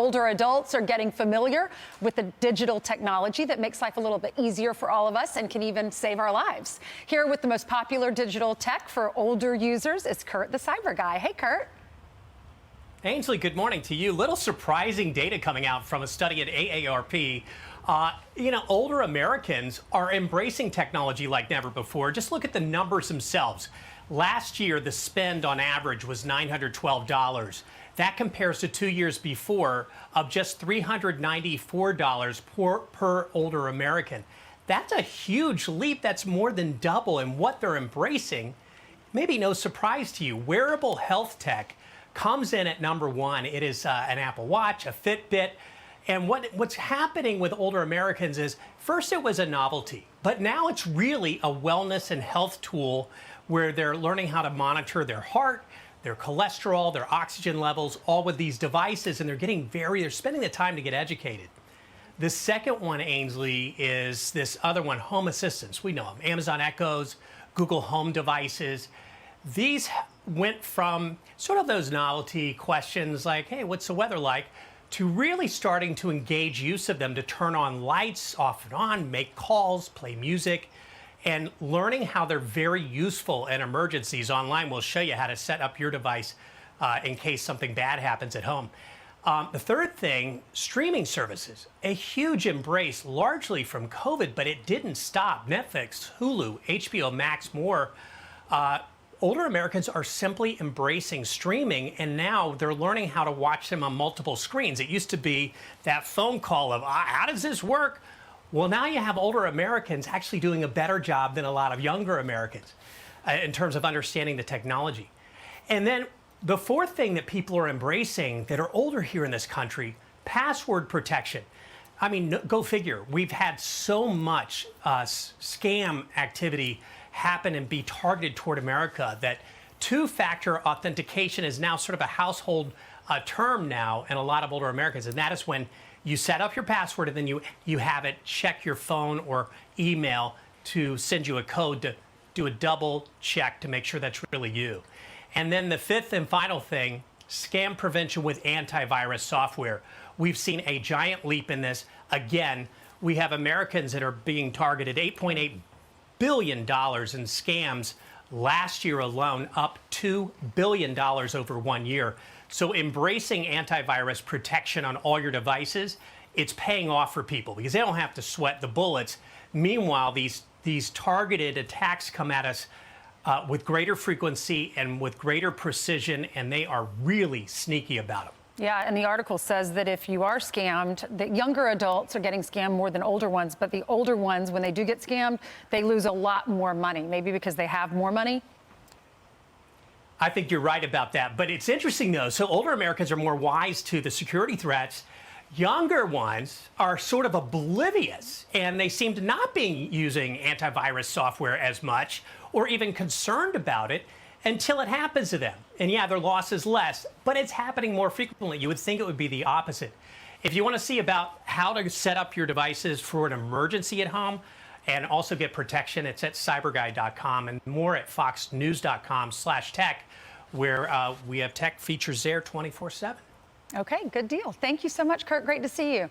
older adults are getting familiar with the digital technology that makes life a little bit easier for all of us and can even save our lives. Here with the most popular digital tech for older users is Kurt, the CyberGuy. Hey, Kurt. Ainsley, good morning to you. Little surprising data coming out from a study at AARP. Older Americans are embracing technology like never before. Just look at the numbers themselves. Last year, the spend on average was $912. That compares to 2 years before of just $394 per older American. That's a huge leap. That's more than double in what they're embracing. Maybe no surprise to you. Wearable health tech comes in at number one. It is an Apple Watch, a Fitbit. And what's happening with older Americans is, first it was a novelty, but now it's really a wellness and health tool where they're learning how to monitor their heart, their cholesterol, their oxygen levels, all with these devices, and they're spending the time to get educated. The second one, Ainsley, is this other one, home assistants. We know them, Amazon Echoes, Google Home devices. These went from sort of those novelty questions like, hey, what's the weather like, to really starting to engage use of them to turn on lights off and on, make calls, play music, and learning how they're very useful in emergencies. Online will show you how to set up your device in case something bad happens at home. The third thing, streaming services, a huge embrace largely from COVID, but it didn't stop. Netflix, Hulu, HBO Max, more. Older Americans are simply embracing streaming, and now they're learning how to watch them on multiple screens. It used to be that phone call of, how does this work? Well, now you have older Americans actually doing a better job than a lot of younger Americans in terms of understanding the technology. And then the fourth thing that people are embracing that are older here in this country, password protection. I mean, go figure. We've had so much scam activity happen and be targeted toward America that two-factor authentication is now sort of a household term now in a lot of older Americans. And that is when you set up your password and then you have it check your phone or email to send you a code to do a double check to make sure that's really you. And then the fifth and final thing, scam prevention with antivirus software. We've seen a giant leap in this. Again, we have Americans that are being targeted, $8.8 billion in scams last year alone, up $2 billion over 1 year. So embracing antivirus protection on all your devices, it's paying off for people because they don't have to sweat the bullets. Meanwhile, these targeted attacks come at us with greater frequency and with greater precision, and they are really sneaky about them. Yeah, and the article says that if you are scammed, that younger adults are getting scammed more than older ones, but the older ones, when they do get scammed, they lose a lot more money, maybe because they have more money. I think you're right about that, but it's interesting though. So older Americans are more wise to the security threats. Younger ones are sort of oblivious, and they seem to not be using antivirus software as much or even concerned about it until it happens to them. And yeah, their loss is less, but it's happening more frequently. You would think it would be the opposite. If you want to see about how to set up your devices for an emergency at home and also get protection, it's at cyberguy.com and more at foxnews.com/tech, where we have tech features there 24/7. Okay, good deal. Thank you so much, Kurt. Great to see you.